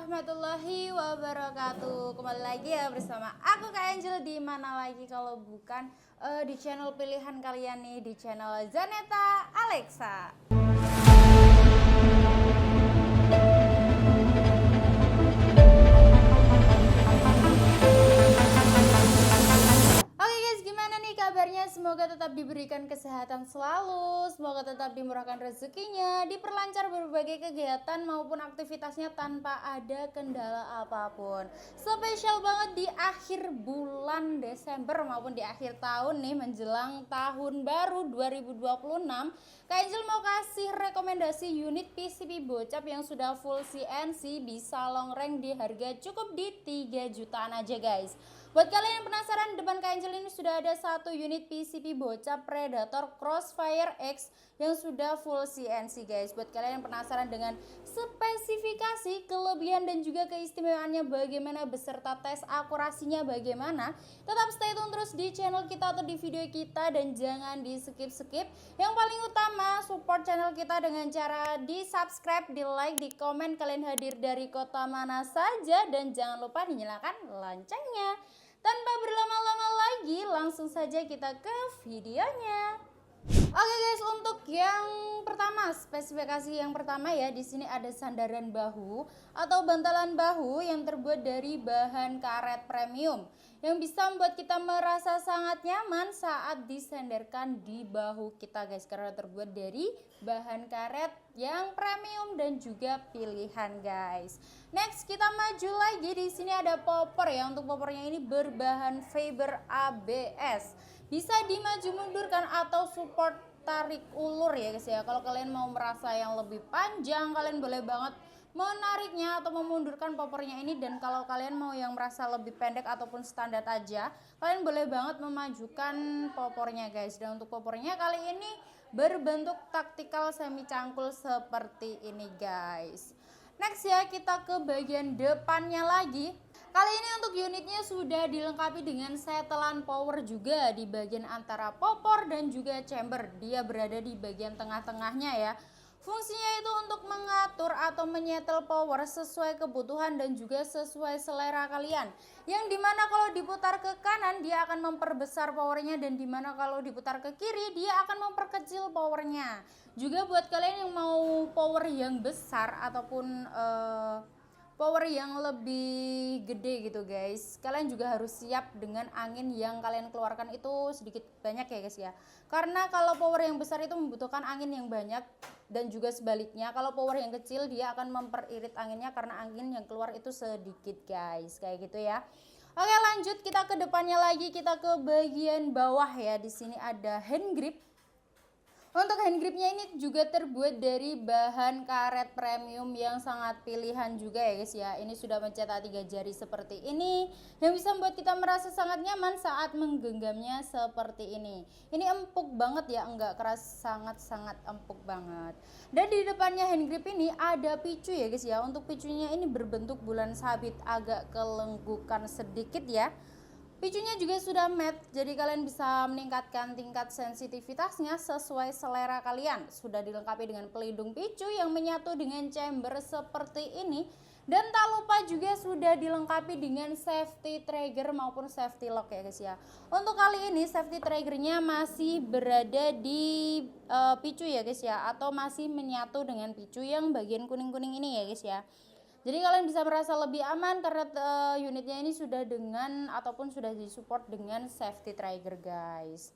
warahmatullahi wabarakatuh. Kembali lagi ya bersama aku Kak Angel. Di mana lagi kalau bukan di channel pilihan kalian nih, di channel Zaneta Alexa. Kabarnya semoga tetap diberikan kesehatan selalu, semoga tetap dimurahkan rezekinya, diperlancar berbagai kegiatan maupun aktivitasnya tanpa ada kendala apapun. Spesial banget di akhir bulan Desember maupun di akhir tahun nih menjelang tahun baru 2026. Kak Angel mau kasih rekomendasi unit PCB bocap yang sudah full CNC, bisa long range di harga cukup di 3 jutaan aja guys. Buat kalian yang penasaran, depan Kak Angel ini sudah ada satu unit PCB bocap Predator Crossfire X yang sudah full CNC guys. Buat kalian yang penasaran dengan spesifikasi, kelebihan dan juga keistimewaannya bagaimana beserta tes akurasinya bagaimana, tetap stay tune terus di channel kita atau di video kita dan jangan di skip-skip. Yang paling utama, support channel kita dengan cara di subscribe, di like, di komen kalian hadir dari kota mana saja, dan jangan lupa dinyalakan loncengnya. Tanpa berlama-lama lagi, langsung saja kita ke videonya. Oke guys, untuk yang pertama, spesifikasi yang pertama ya, di sini ada sandaran bahu atau bantalan bahu yang terbuat dari bahan karet premium yang bisa membuat kita merasa sangat nyaman saat disandarkan di bahu kita guys, karena terbuat dari bahan karet yang premium dan juga pilihan guys. Next kita maju lagi, di sini ada popor ya. Untuk popornya ini berbahan fiber ABS, bisa dimaju mundurkan atau support tarik ulur ya guys ya. Kalau kalian mau merasa yang lebih panjang, kalian boleh banget menariknya atau memundurkan popornya ini, dan kalau kalian mau yang merasa lebih pendek ataupun standar aja, kalian boleh banget memajukan popornya guys. Dan untuk popornya kali ini berbentuk taktikal semi cangkul seperti ini guys. Next ya, kita ke bagian depannya lagi. Kali ini untuk unitnya sudah dilengkapi dengan setelan power juga di bagian antara popor dan juga chamber. Dia berada di bagian tengah-tengahnya ya. Fungsinya itu untuk mengatur atau menyetel power sesuai kebutuhan dan juga sesuai selera kalian. Yang dimana kalau diputar ke kanan dia akan memperbesar powernya, dan dimana kalau diputar ke kiri dia akan memperkecil powernya. Juga buat kalian yang mau power yang besar ataupun power yang lebih gede gitu guys, kalian juga harus siap dengan angin yang kalian keluarkan itu sedikit banyak ya guys ya. Karena kalau power yang besar itu membutuhkan angin yang banyak, dan juga sebaliknya kalau power yang kecil dia akan memperirit anginnya karena angin yang keluar itu sedikit guys, kayak gitu ya. Oke lanjut, kita ke depannya lagi, kita ke bagian bawah ya. Di sini ada hand grip. Untuk hand gripnya ini juga terbuat dari bahan karet premium yang sangat pilihan juga ya guys ya. Ini sudah mencetak 3 jari seperti ini yang bisa membuat kita merasa sangat nyaman saat menggenggamnya seperti ini. Ini empuk banget ya, enggak keras, sangat-sangat empuk banget. Dan di depannya hand grip ini ada picu ya guys ya. Untuk picunya ini berbentuk bulan sabit, agak kelenggukan sedikit ya. Picunya juga sudah matte, jadi kalian bisa meningkatkan tingkat sensitivitasnya sesuai selera kalian. Sudah dilengkapi dengan pelindung picu yang menyatu dengan chamber seperti ini. Dan tak lupa juga sudah dilengkapi dengan safety trigger maupun safety lock ya guys ya. Untuk kali ini safety triggernya masih berada di picu ya guys ya, atau masih menyatu dengan picu yang bagian kuning-kuning ini ya guys ya. Jadi kalian bisa merasa lebih aman karena unitnya ini sudah dengan ataupun sudah disupport dengan safety trigger guys.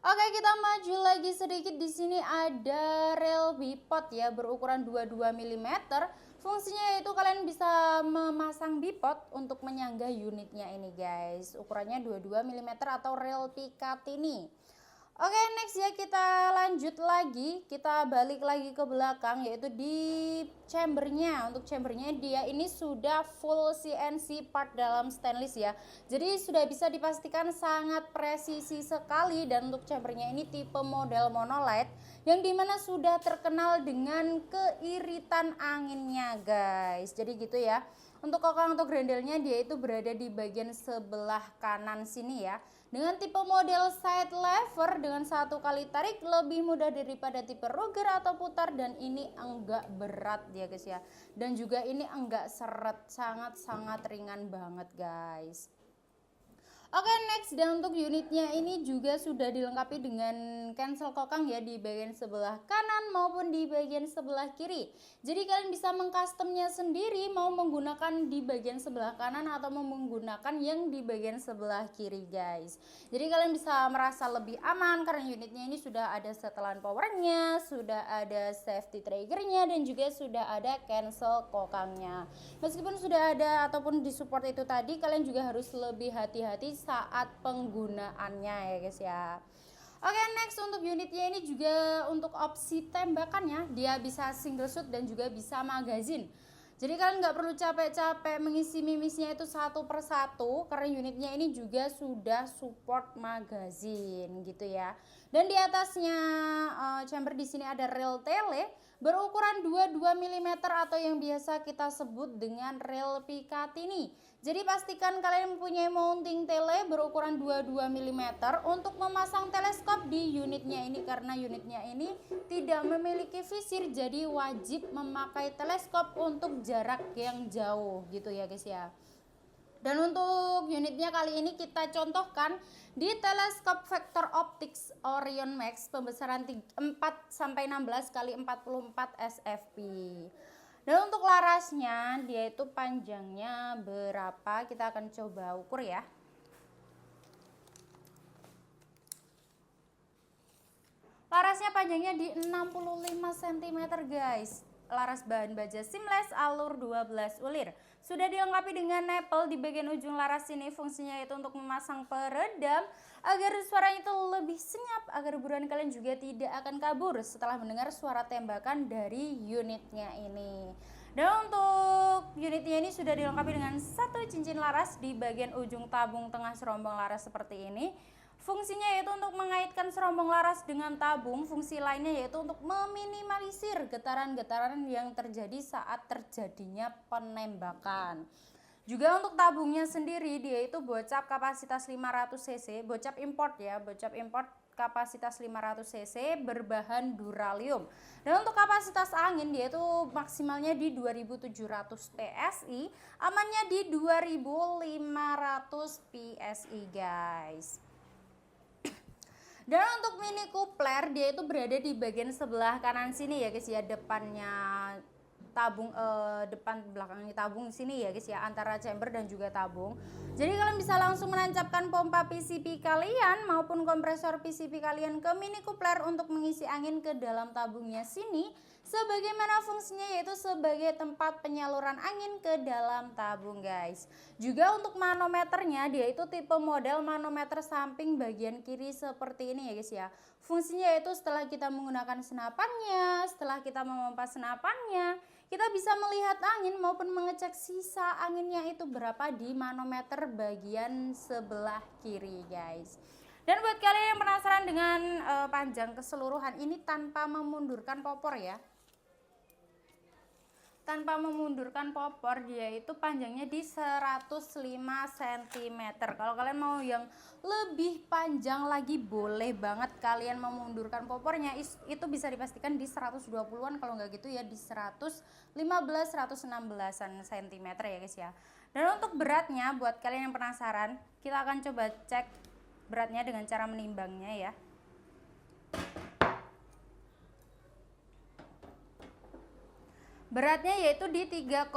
Oke, kita maju lagi sedikit. Di sini ada rail bipod ya, berukuran 22 mm. Fungsinya yaitu kalian bisa memasang bipod untuk menyangga unitnya ini guys. Ukurannya 22 mm atau rail Picatinny. Oke next ya, kita lanjut lagi, kita balik lagi ke belakang yaitu di chambernya. Untuk chambernya dia ini sudah full CNC part dalam stainless ya, jadi sudah bisa dipastikan sangat presisi sekali. Dan untuk chambernya ini tipe model monolight yang dimana sudah terkenal dengan keiritan anginnya guys, jadi gitu ya. Untuk kokang atau grendelnya dia itu berada di bagian sebelah kanan sini ya. Dengan tipe model side lever dengan 1 kali tarik lebih mudah daripada tipe Ruger atau putar, dan ini enggak berat ya guys ya. Dan juga ini enggak seret, sangat-sangat ringan banget guys. Oke, next, dan untuk unitnya ini juga sudah dilengkapi dengan cancel kokang ya di bagian sebelah kanan maupun di bagian sebelah kiri. Jadi kalian bisa mengcustomnya sendiri, mau menggunakan di bagian sebelah kanan atau mau menggunakan yang di bagian sebelah kiri guys. Jadi kalian bisa merasa lebih aman karena unitnya ini sudah ada setelan powernya, sudah ada safety triggernya, dan juga sudah ada cancel kokangnya. Meskipun sudah ada ataupun disupport itu tadi, kalian juga harus lebih hati-hati saat penggunaannya ya guys ya. Oke, next, untuk unitnya ini juga untuk opsi tembakannya dia bisa single shot dan juga bisa magazine. Jadi kalian nggak perlu capek-capek mengisi mimisnya itu satu persatu karena unitnya ini juga sudah support magazine gitu ya. Dan di atasnya chamber di sini ada rel tele berukuran 22 mm atau yang biasa kita sebut dengan rel Picatinny. Jadi pastikan kalian mempunyai mounting tele berukuran 22 mm untuk memasang teleskop di unitnya ini, karena unitnya ini tidak memiliki visir, jadi wajib memakai teleskop untuk jarak yang jauh gitu ya guys ya. Dan untuk unitnya kali ini kita contohkan di teleskop Vector Optics Orion Max pembesaran 4-16 kali 44 SFP. Dan untuk larasnya dia itu panjangnya berapa, kita akan coba ukur ya. Larasnya panjangnya di 65 cm guys. Laras bahan baja seamless alur 12 ulir. Sudah dilengkapi dengan nipple di bagian ujung laras ini, fungsinya itu untuk memasang peredam agar suaranya itu lebih senyap, agar buruan kalian juga tidak akan kabur setelah mendengar suara tembakan dari unitnya ini. Dan untuk unitnya ini sudah dilengkapi dengan 1 cincin laras di bagian ujung tabung tengah serombong laras seperti ini. Fungsinya yaitu untuk mengaitkan serombong laras dengan tabung. Fungsi lainnya yaitu untuk meminimalisir getaran-getaran yang terjadi saat terjadinya penembakan. Juga untuk tabungnya sendiri dia itu bocap kapasitas 500 cc, bocap import ya, bocap import kapasitas 500 cc berbahan duralium. Dan untuk kapasitas angin dia itu maksimalnya di 2700 PSI, amannya di 2500 PSI guys. Dan untuk mini coupler dia itu berada di bagian sebelah kanan sini ya guys ya, depannya tabung, depan belakangnya tabung sini ya guys ya, antara chamber dan juga tabung. Jadi kalian bisa langsung menancapkan pompa PCP kalian maupun kompresor PCP kalian ke mini coupler untuk mengisi angin ke dalam tabungnya sini, sebagaimana fungsinya yaitu sebagai tempat penyaluran angin ke dalam tabung guys. Juga untuk manometernya dia itu tipe model manometer samping bagian kiri seperti ini ya guys ya. Fungsinya yaitu setelah kita menggunakan senapannya, setelah kita memompa senapannya, kita bisa melihat angin maupun mengecek sisa anginnya itu berapa di manometer bagian sebelah kiri guys. Dan buat kalian yang penasaran dengan panjang keseluruhan ini tanpa memundurkan popor ya, tanpa memundurkan popor dia itu panjangnya di 105 cm. Kalau kalian mau yang lebih panjang lagi boleh banget kalian memundurkan popornya, itu bisa dipastikan di 120-an, kalau nggak gitu ya di 115-116an cm ya guys ya. Dan untuk beratnya buat kalian yang penasaran, kita akan coba cek beratnya dengan cara menimbangnya ya. Beratnya yaitu di 3,9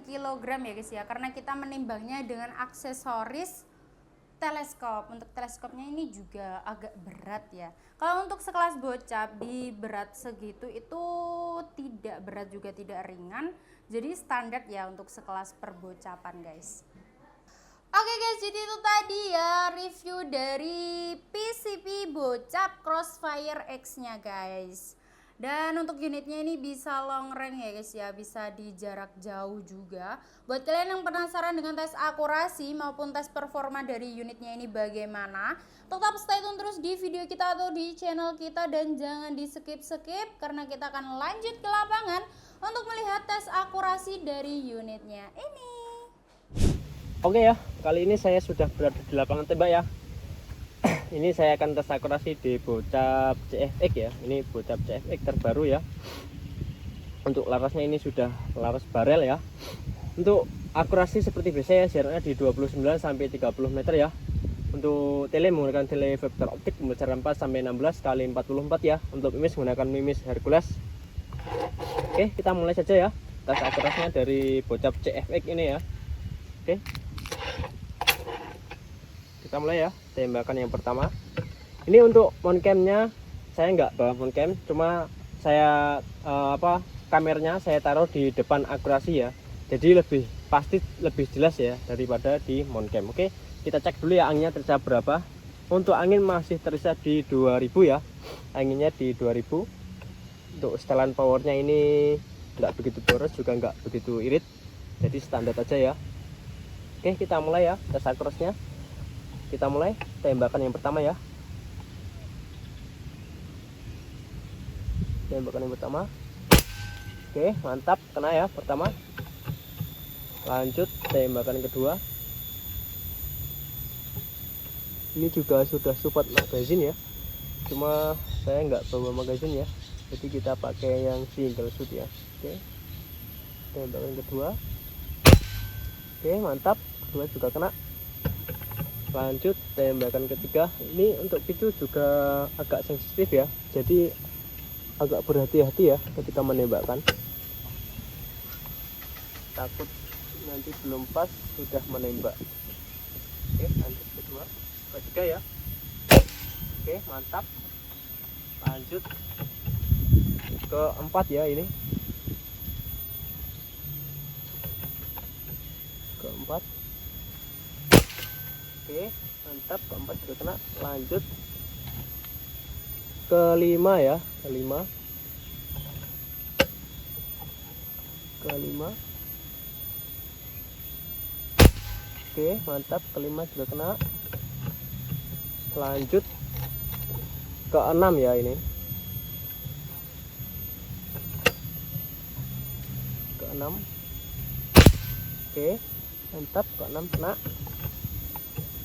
kg ya guys ya, karena kita menimbangnya dengan aksesoris teleskop. Untuk teleskopnya ini juga agak berat ya. Kalau untuk sekelas bocap di berat segitu itu tidak berat juga tidak ringan, jadi standar ya untuk sekelas perbocapan guys. Oke guys, jadi itu tadi ya review dari PCP bocap Crossfire X nya guys. Dan untuk unitnya ini bisa long range ya guys ya, bisa di jarak jauh juga. Buat kalian yang penasaran dengan tes akurasi maupun tes performa dari unitnya ini bagaimana, tetap stay tune terus di video kita atau di channel kita, dan jangan di skip-skip karena kita akan lanjut ke lapangan untuk melihat tes akurasi dari unitnya ini. Oke ya, kali ini saya sudah berada di lapangan tembak ya. Ini saya akan tes akurasi di bocap CFX ya. Ini bocap CFX terbaru ya. Untuk larasnya ini sudah laras barel ya. Untuk akurasi seperti biasa ya, jaraknya di 29 sampai 30 meter ya. Untuk tele menggunakan tele vektor optik besar 4 sampai 16 kali 44 ya. Untuk mimis menggunakan mimis Hercules. Oke, kita mulai saja ya. Tes akurasinya dari bocap CFX ini ya. Oke. Kita mulai ya, tembakan yang pertama. Ini untuk moncamnya saya nggak bawa moncam, cuma saya kameranya saya taruh di depan akurasi ya, jadi lebih pasti, lebih jelas ya daripada di moncam. Oke, kita cek dulu ya anginnya terisa berapa. Untuk angin masih terisa di 2000 ya, anginnya di 2000. Untuk setelan powernya ini nggak begitu boros juga nggak begitu irit, jadi standar aja ya. Oke, kita mulai ya tes akurasinya. Kita mulai tembakan yang pertama ya. Tembakan yang pertama. Oke, mantap, kena ya pertama. Lanjut tembakan kedua. Ini juga sudah support magazine ya, cuma saya nggak bawa magazine ya, jadi kita pakai yang single shoot ya. Oke, tembakan kedua. Oke, mantap, kedua juga kena. Lanjut tembakan ketiga. Ini untuk picu juga agak sensitif ya, jadi agak berhati-hati ya ketika menembakkan, takut nanti belum pas sudah menembak. Oke, lanjut kedua, ketiga ya. Oke, mantap. Lanjut keempat ya, ini keempat. Oke, mantap, keempat juga kena. Lanjut kelima ya, kelima. Oke, mantap, kelima juga kena. Lanjut keenam ya, ini keenam. Oke, mantap, keenam kena.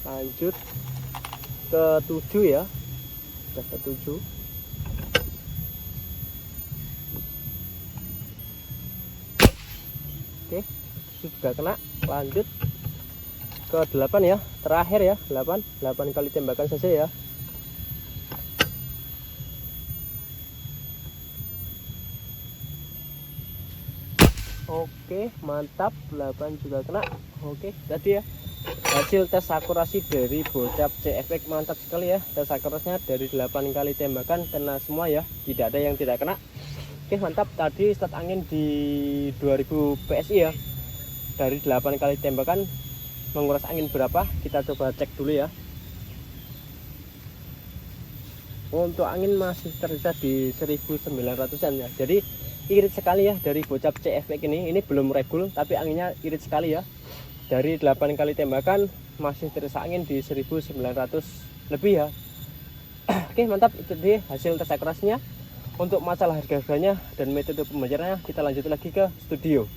Lanjut ketujuh ya, udah ketujuh. Oke, juga kena. Lanjut ke 8 ya, terakhir ya, 8 kali tembakan saja ya. Oke, mantap, 8 juga kena. Oke, tadi ya hasil tes akurasi dari bocap CFX, mantap sekali ya. Tes akurasinya dari 8 kali tembakan kena semua ya, tidak ada yang tidak kena. Oke, mantap. Tadi start angin di 2000 PSI ya. Dari 8 kali tembakan menguras angin berapa? Kita coba cek dulu ya. Untuk angin masih tersisa di 1900-an ya. Jadi irit sekali ya dari bocap CFX ini. Ini belum regul tapi anginnya irit sekali ya. Dari 8 kali tembakan masih tersisa angin di 1900 lebih ya. Oke, mantap. Itu dia hasil tes akurasinya. Untuk masalah harga-harganya dan metode pembayarannya kita lanjut lagi ke studio.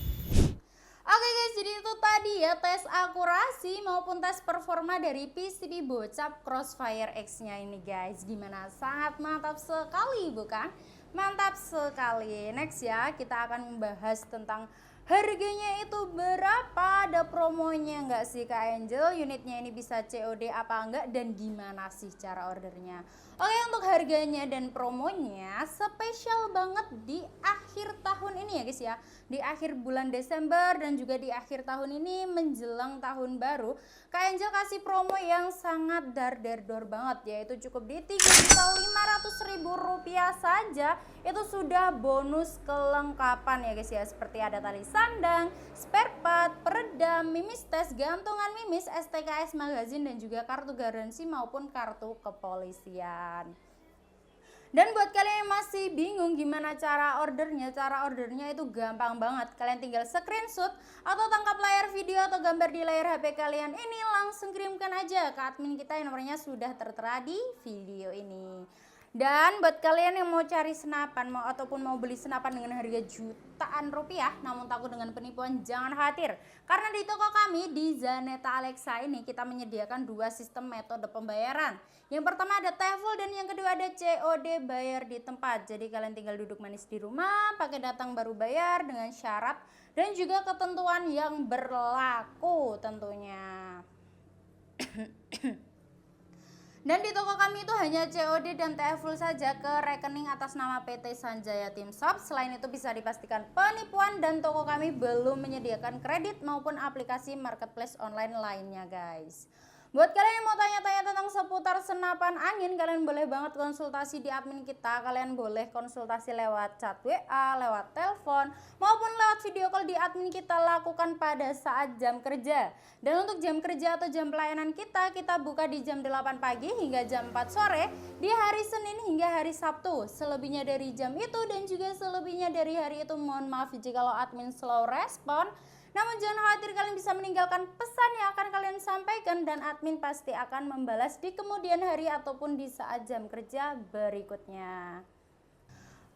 Oke guys, jadi itu tadi ya tes akurasi maupun tes performa dari PCB bocap Crossfire X nya ini guys. Gimana? Sangat mantap sekali bukan? Mantap sekali. Next ya, kita akan membahas tentang harganya itu berapa, ada promonya nggak sih Kak Angel, unitnya ini bisa COD apa enggak, dan gimana sih cara ordernya. Oke, untuk harganya dan promonya spesial banget di akhir tahun ini ya guys ya, di akhir bulan Desember dan juga di akhir tahun ini menjelang tahun baru. Kak Angel kasih promo yang sangat dar-der-dor banget, yaitu cukup di Rp3.500.000 saja itu sudah bonus kelengkapan ya guys ya, seperti ada tali sandang, spare part, peredam, mimis tes, gantungan mimis, STKS magazine, dan juga kartu garansi maupun kartu kepolisian. Dan buat kalian yang masih bingung gimana cara ordernya itu gampang banget. Kalian tinggal screenshot atau tangkap layar video atau gambar di layar HP kalian ini, langsung kirimkan aja ke admin kita yang nomornya sudah tertera di video ini. Dan buat kalian yang mau cari senapan ataupun mau beli senapan dengan harga jutaan rupiah namun takut dengan penipuan, jangan khawatir. Karena di toko kami di Zaneta Alexa ini kita menyediakan dua sistem metode pembayaran. Yang pertama ada TEFL dan yang kedua ada COD, bayar di tempat. Jadi kalian tinggal duduk manis di rumah, pakai datang baru bayar dengan syarat dan juga ketentuan yang berlaku tentunya. Dan di toko kami itu hanya COD dan TEFL saja ke rekening atas nama PT Sanjaya Team Shop. Selain itu bisa dipastikan penipuan dan toko kami belum menyediakan kredit maupun aplikasi marketplace online lainnya guys. Buat kalian yang mau tanya-tanya tentang seputar senapan angin, kalian boleh banget konsultasi di admin kita. Kalian boleh konsultasi lewat chat WA, lewat telepon, maupun lewat video call di admin kita, lakukan pada saat jam kerja. Dan untuk jam kerja atau jam pelayanan kita buka di jam 8 pagi hingga jam 4 sore di hari Senin hingga hari Sabtu. Selebihnya dari jam itu dan juga selebihnya dari hari itu mohon maaf jikalau admin slow respon. Namun jangan khawatir, kalian bisa meninggalkan pesan yang akan kalian sampaikan dan admin pasti akan membalas di kemudian hari ataupun di saat jam kerja berikutnya.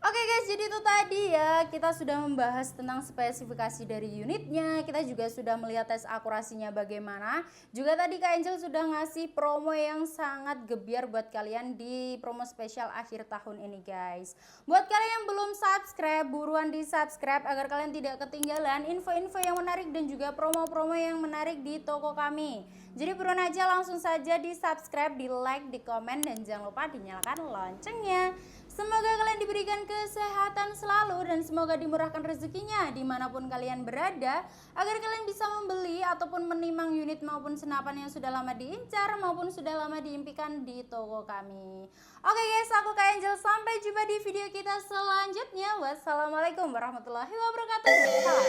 Oke guys, jadi itu tadi ya, kita sudah membahas tentang spesifikasi dari unitnya, kita juga sudah melihat tes akurasinya bagaimana. Juga tadi Kak Angel sudah ngasih promo yang sangat gebiar buat kalian di promo spesial akhir tahun ini guys. Buat kalian yang belum subscribe, buruan di subscribe agar kalian tidak ketinggalan info-info yang menarik dan juga promo-promo yang menarik di toko kami. Jadi buruan aja langsung saja di subscribe, di like, di komen, dan jangan lupa dinyalakan loncengnya. Semoga kalian diberikan kesehatan selalu dan semoga dimurahkan rezekinya dimanapun kalian berada, agar kalian bisa membeli ataupun menimang unit maupun senapan yang sudah lama diincar maupun sudah lama diimpikan di toko kami. Oke guys, aku Kak Angel, sampai jumpa di video kita selanjutnya. Wassalamualaikum warahmatullahi wabarakatuh. Salam.